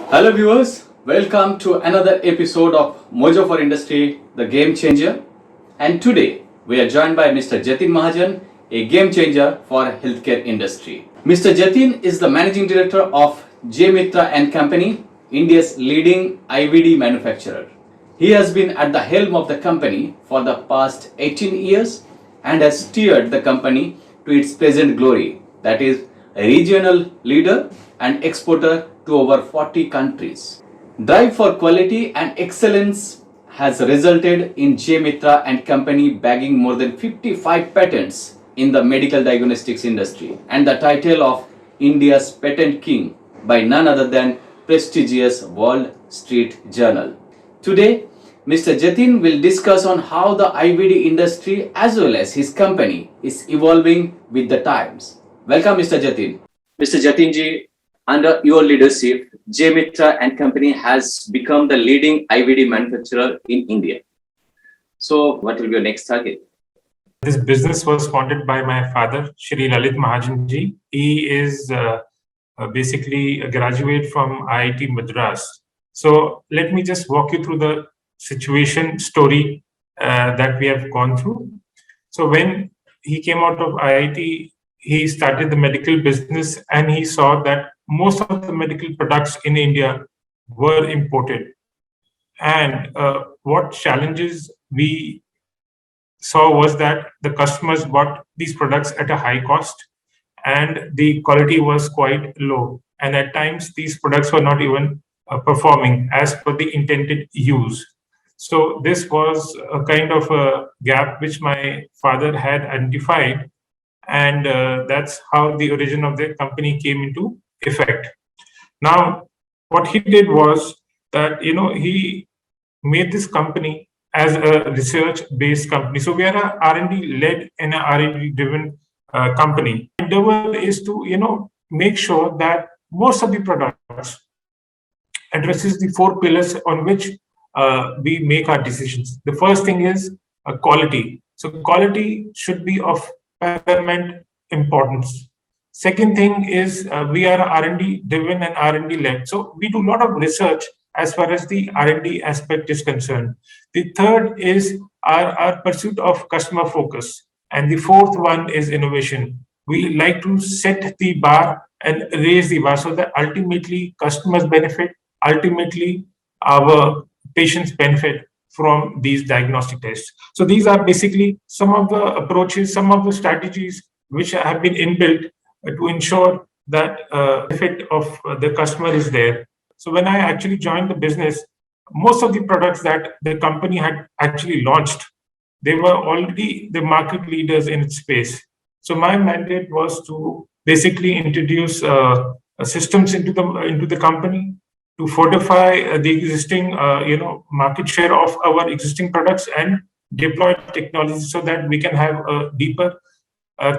Hello viewers, welcome to another episode of Mojo4Industry, the game changer. And today we are joined by Mr. Jatin Mahajan, a game changer for healthcare industry. Mr. Jatin is the managing director of J Mitra Company, India's leading IVD manufacturer. He has been at the helm of the company for the past 18 years and has steered the company to its present glory, that is, a regional leader and exporter to over 40 countries. Drive for quality and excellence has resulted in J Mitra and Company bagging more than 55 patents in the medical diagnostics industry and the title of India's Patent King by none other than prestigious Wall Street Journal. Today, Mr. Jatin will discuss on how the IVD industry as well as his company is evolving with the times. Welcome, Mr. Jatin. Mr. Jatin ji, under your leadership, J Mitra and Company has become the leading IVD manufacturer in India. So, what will be your next target? This business was founded by my father, Shri Jatin Mahajan ji. He is basically a graduate from IIT Madras. So let me just walk you through the situation story that we have gone through. So when he came out of IIT, he started the medical business and he saw that most of the medical products in India were imported. And what challenges we saw was that the customers bought these products at a high cost and the quality was quite low. And at times, these products were not even performing as per the intended use. So this was a kind of a gap which my father had identified. And that's how the origin of the company came into effect. Now, what he did was that, he made this company as a research-based company. So we are a R&D-led and a R&D-driven company. The endeavor is to, make sure that most of the products addresses the four pillars on which we make our decisions. The first thing is quality. So quality should be of paramount importance. Second thing is we are R&D driven and R&D led. So we do a lot of research as far as the R&D aspect is concerned. The third is our pursuit of customer focus. And the fourth one is innovation. We like to set the bar and raise the bar so that ultimately customers benefit, ultimately our patients benefit from these diagnostic tests. So these are basically some of the approaches, some of the strategies which have been inbuilt to ensure that benefit of the customer is there. So when I actually joined the business, most of the products that the company had actually launched, they were already the market leaders in its space. So my mandate was to basically introduce systems into the company to fortify the existing market share of our existing products and deploy technology so that we can have a deeper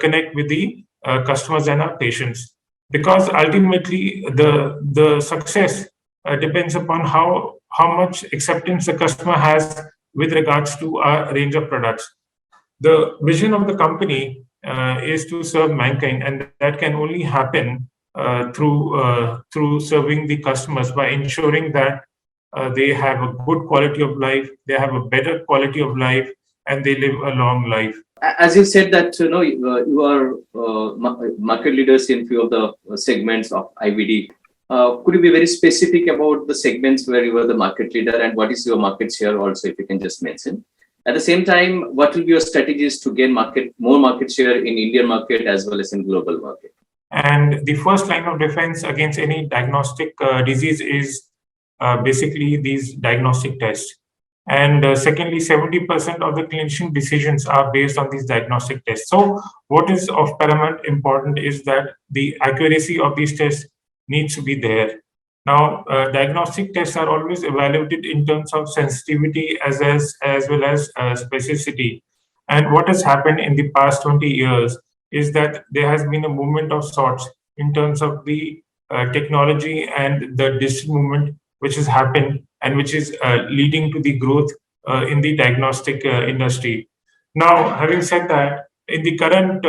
connect with the customers and our patients. Because ultimately the success depends upon how much acceptance the customer has with regards to our range of products. The vision of the company is to serve mankind, and that can only happen through serving the customers by ensuring that they have a good quality of life, they have a better quality of life, and they live a long life. As you said that you are market leaders in few of the segments of IVD. Could you be very specific about the segments where you are the market leader and what is your market share also, if you can just mention? At the same time, what will be your strategies to gain more market share in Indian market as well as in global market? And the first line of defense against any diagnostic disease is basically these diagnostic tests. And secondly, 70% of the clinician decisions are based on these diagnostic tests. So what is of paramount importance is that the accuracy of these tests needs to be there. Now, diagnostic tests are always evaluated in terms of sensitivity as well as specificity. And what has happened in the past 20 years is that there has been a movement of sorts in terms of the technology and the digital movement which has happened and which is leading to the growth in the diagnostic industry. Now, having said that, in the current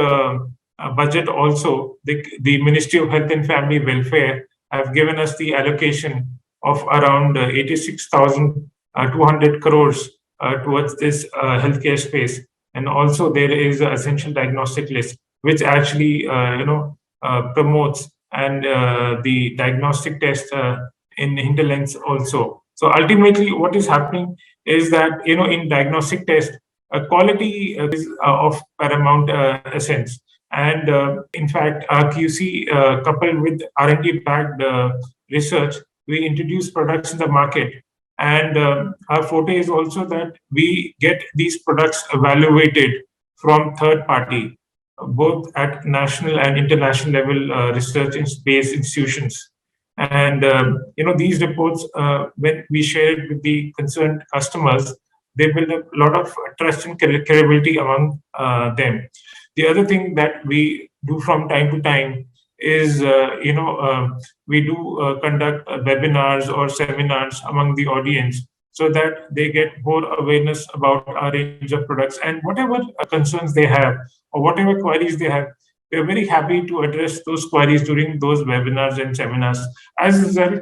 budget also, the Ministry of Health and Family Welfare have given us the allocation of around 86,200 crores towards this healthcare space. And also there is an essential diagnostic list, which actually promotes and the diagnostic test in hinterlands also. So ultimately, what is happening is that in diagnostic test, quality is of paramount essence. And in fact, our QC coupled with R&D backed research, we introduce products in the market. And our forte is also that we get these products evaluated from third party, both at national and international level research-based institutions. And these reports, when we share it with the concerned customers, they build a lot of trust and credibility among them. The other thing that we do from time to time is, we do conduct webinars or seminars among the audience so that they get more awareness about our range of products, and whatever concerns they have or whatever queries they have, we're very happy to address those queries during those webinars and seminars. As a result,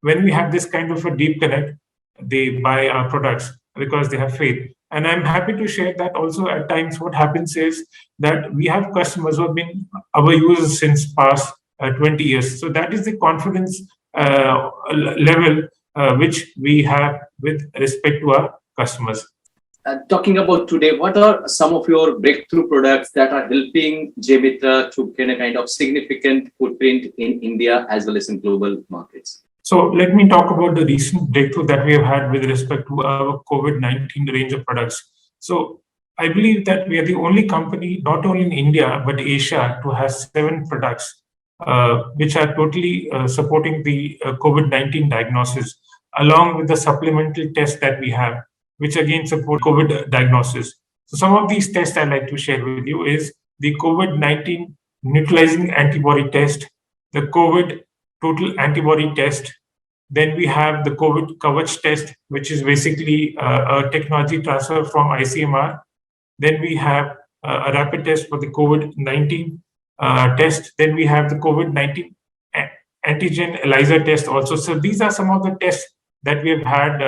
when we have this kind of a deep connect, they buy our products because they have faith. And I'm happy to share that also at times what happens is that we have customers who have been our users since past 20 years. So that is the confidence level which we have with respect to our customers. Talking about today, what are some of your breakthrough products that are helping J Mitra to get a kind of significant footprint in India as well as in global markets? So let me talk about the recent breakthrough that we have had with respect to our COVID-19 range of products. So I believe that we are the only company, not only in India, but Asia, to have 7 products which are totally supporting the COVID-19 diagnosis, along with the supplemental tests that we have, which again support COVID diagnosis. So some of these tests I'd like to share with you is the COVID-19 neutralizing antibody test, the COVID total antibody test. Then we have the COVID Kavach test, which is basically a technology transfer from ICMR. Then we have a rapid test for the COVID-19 test. Then we have the COVID-19 antigen ELISA test also. So these are some of the tests that we have had,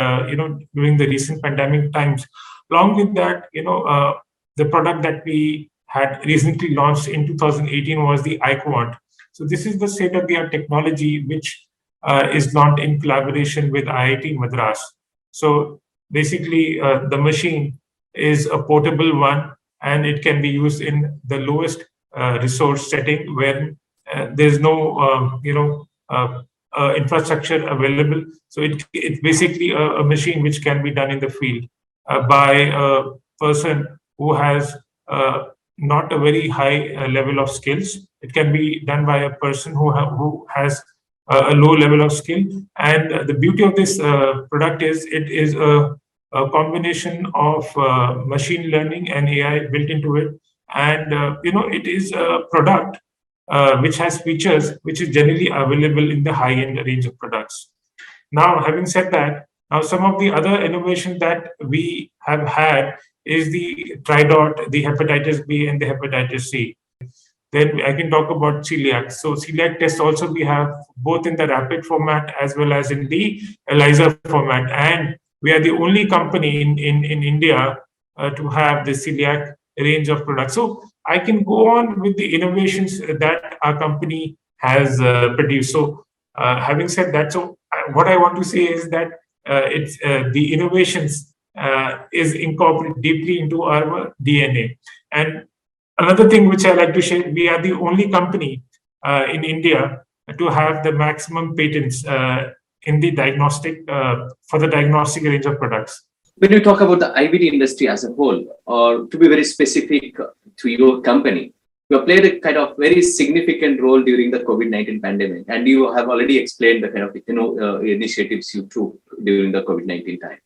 during the recent pandemic times. Along with that, the product that we had recently launched in 2018 was the iQuant. So this is the state-of-the-art technology which is launched in collaboration with IIT Madras. So basically, the machine is a portable one, and it can be used in the lowest resource setting where there's no, infrastructure available. So it's basically a machine which can be done in the field by a person who has not a very high level of skills. It can be done by a person who has a low level of skill. And the beauty of this product is it is a combination of machine learning and AI built into it. And, it is a product which has features which is generally available in the high-end range of products. Now, having said that, now some of the other innovation that we have had is the Tridot, the hepatitis B and the hepatitis C. Then I can talk about celiac. So celiac test also we have both in the rapid format as well as in the ELISA format. And we are the only company in India to have the celiac range of products. So I can go on with the innovations that our company has produced. So having said that, so what I want to say is that it's the innovations is incorporated deeply into our DNA. And another thing which I like to share, we are the only company in India to have the maximum patents in the diagnostic for the diagnostic range of products. When you talk about the IVD industry as a whole, or to be very specific to your company, you have played a kind of very significant role during the COVID-19 pandemic, and you have already explained the kind of initiatives you took during the COVID-19 time.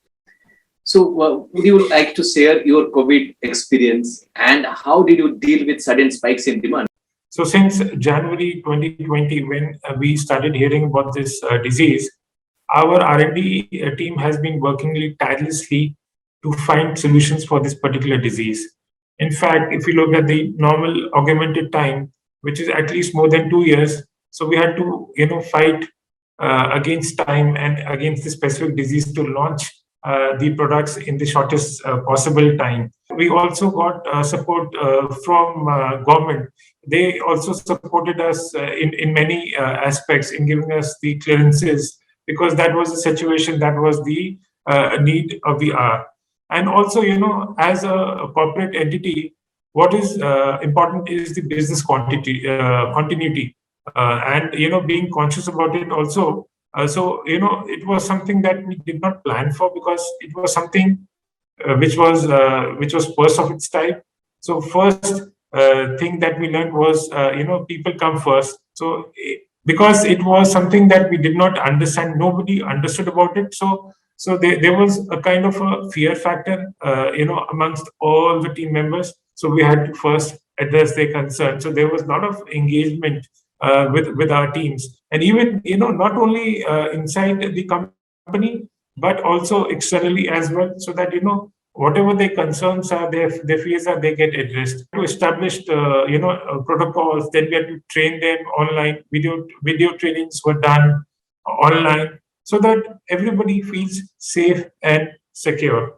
So would you like to share your COVID experience and how did you deal with sudden spikes in demand? So since January 2020, when we started hearing about this disease, our R&D team has been working tirelessly to find solutions for this particular disease. In fact, if you look at the normal augmented time, which is at least more than 2 years, so we had to fight against time and against the specific disease to launch the products in the shortest possible time. We also got support from government. They also supported us in many aspects in giving us the clearances, because that was the situation, that was the need of the hour. And also, as a corporate entity, what is important is the business continuity, and being conscious about it also. So it was something that we did not plan for, because it was something which was first of its type. So first thing that we learned was people come first. So because it was something that we did not understand, nobody understood about it. So there was a kind of a fear factor, amongst all the team members. So we had to first address their concern. So there was a lot of engagement with our teams, and even not only inside the company, but also externally as well, so that whatever their concerns are, their fears are, they get addressed. To establish protocols, then we had to train them online. Video trainings were done online, so that everybody feels safe and secure.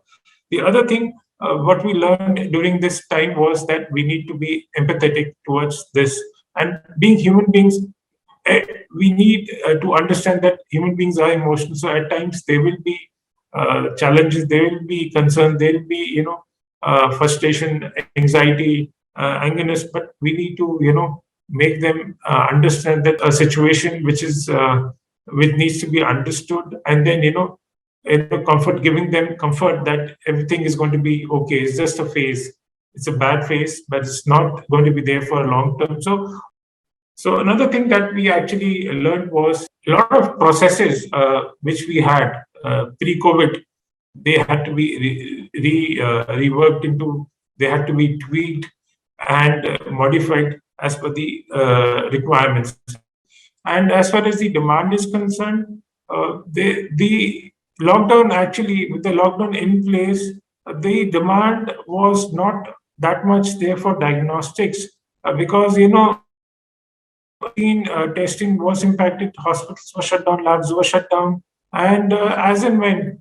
The other thing, what we learned during this time was that we need to be empathetic towards this. And being human beings, we need to understand that human beings are emotional. So at times there will be challenges, there will be concerns, there will be frustration, anxiety, angerness. But we need to make them understand that a situation which needs to be understood, and then giving them comfort that everything is going to be okay. It's just a phase. It's a bad phase, but it's not going to be there for a long term. So another thing that we actually learned was a lot of processes which we had pre-COVID. They had to be reworked into. They had to be tweaked and modified as per the requirements. And as far as the demand is concerned, the lockdown, actually, with the lockdown in place, the demand was not that much there for diagnostics, because testing was impacted, hospitals were shut down, labs were shut down, and as and when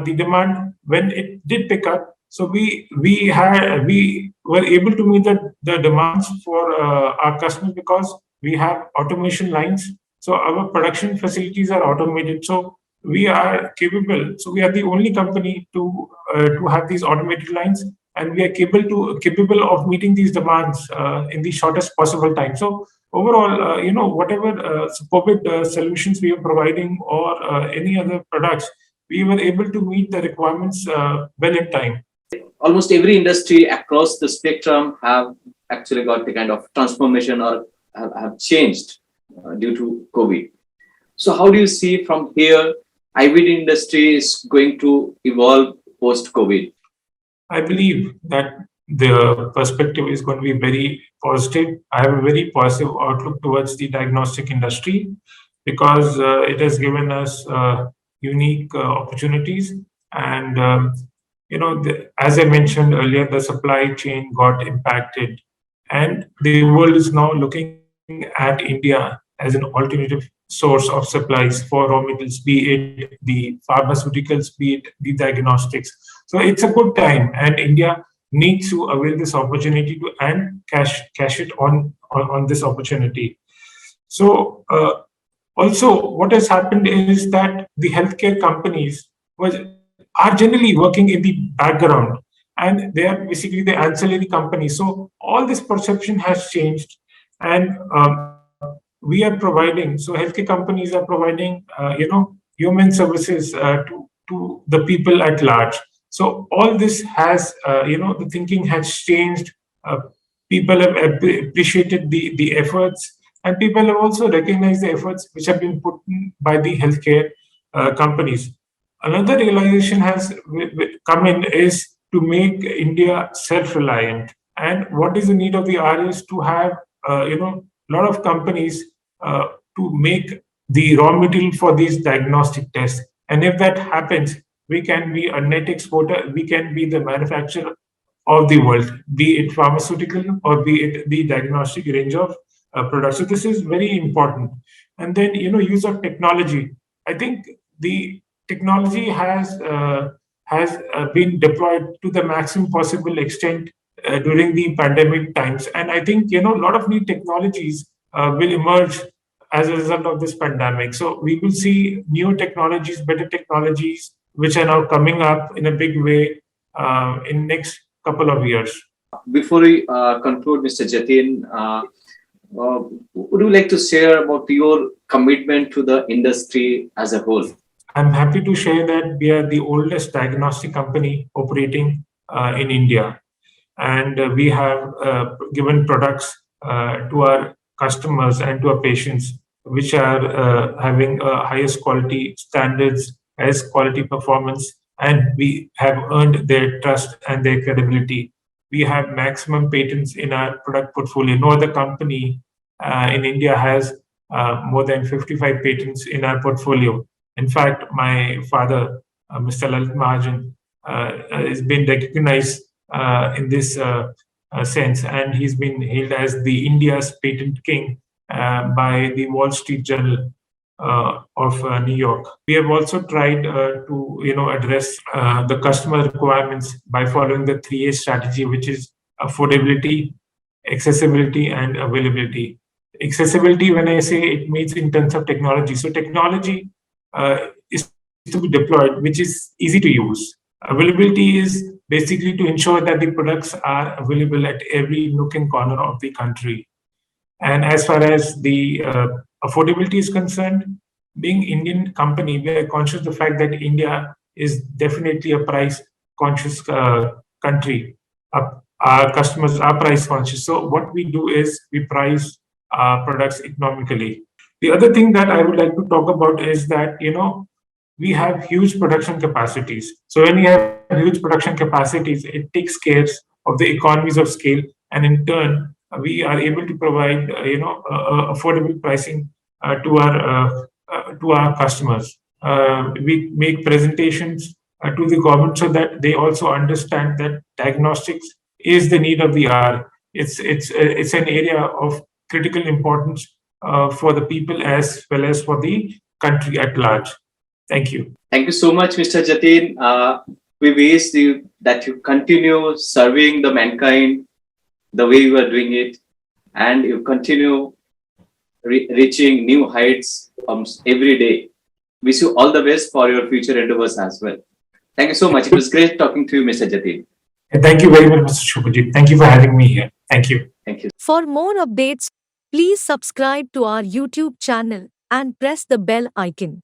the demand, when it did pick up, so we were able to meet the demands for our customers, because we have automation lines. So our production facilities are automated. So we are capable. So we are the only company to have these automated lines, and we are capable of meeting these demands in the shortest possible time. So overall, whatever COVID solutions we are providing, or any other products, we were able to meet the requirements well in time. Almost every industry across the spectrum have actually got the kind of transformation, or have changed due to COVID. So how do you see from here IVD industry is going to evolve post-COVID? I believe that the perspective is going to be very positive. I have a very positive outlook towards the diagnostic industry, because it has given us unique opportunities. And as I mentioned earlier, the supply chain got impacted, and the world is now looking at India as an alternative source of supplies for raw materials, be it the pharmaceuticals, be it the diagnostics. So it's a good time, and India needs to avail this opportunity to and cash it on this opportunity. So also, what has happened is that the healthcare companies are generally working in the background, and they are basically the ancillary companies. So all this perception has changed, and we are providing. So healthcare companies are providing, human services to the people at large. So all this has, the thinking has changed. People have appreciated the efforts, and people have also recognized the efforts which have been put in by the healthcare companies. Another realization has come in is to make India self-reliant. And what is the need of the hour is to have, a lot of companies to make the raw material for these diagnostic tests. And if that happens, we can be a net exporter, we can be the manufacturer of the world, be it pharmaceutical or be it the diagnostic range of products. So this is very important. And then, use of technology. I think the technology has been deployed to the maximum possible extent during the pandemic times. And I think, a lot of new technologies will emerge as a result of this pandemic. So we will see new technologies, better technologies, which are now coming up in a big way in next couple of years. Before we conclude, Mr. Jatin, would you like to share about your commitment to the industry as a whole? I'm happy to share that we are the oldest diagnostic company operating in India. And we have given products to our customers and to our patients, which are having highest quality standards, highest quality performance, and we have earned their trust and their credibility. We have maximum patents in our product portfolio. No other company in India has more than 55 patents in our portfolio. In fact, my father, Mr. Lalit Mahajan, has been recognized in this sense, and he's been hailed as the India's patent king by the Wall Street Journal of New York. We have also tried to address the customer requirements by following the 3A strategy, which is affordability, accessibility, and availability. Accessibility, when I say, it means in terms of technology. So technology is to be deployed, which is easy to use. Availability is basically to ensure that the products are available at every nook and corner of the country. And as far as the affordability is concerned, being Indian company, we are conscious of the fact that India is definitely a price conscious country. Our customers are price conscious. So what we do is we price our products economically. The other thing that I would like to talk about is that, we have huge production capacities. So when you have huge production capacities, it takes care of the economies of scale, and in turn, we are able to provide, affordable pricing to our customers. We make presentations to the government so that they also understand that diagnostics is the need of the hour. It's an area of critical importance for the people as well as for the country at large. Thank you. Thank you so much, Mr. Jatin. We wish that you continue serving the mankind the way you are doing it, and you continue reaching new heights every day. Wish you all the best for your future endeavors as well. Thank you so much. It was great talking to you, Mr. Jatin. Thank you very much, Mr. Shubhajit. Thank you for having me here. Thank you. Thank you. For more updates, please subscribe to our YouTube channel and press the bell icon.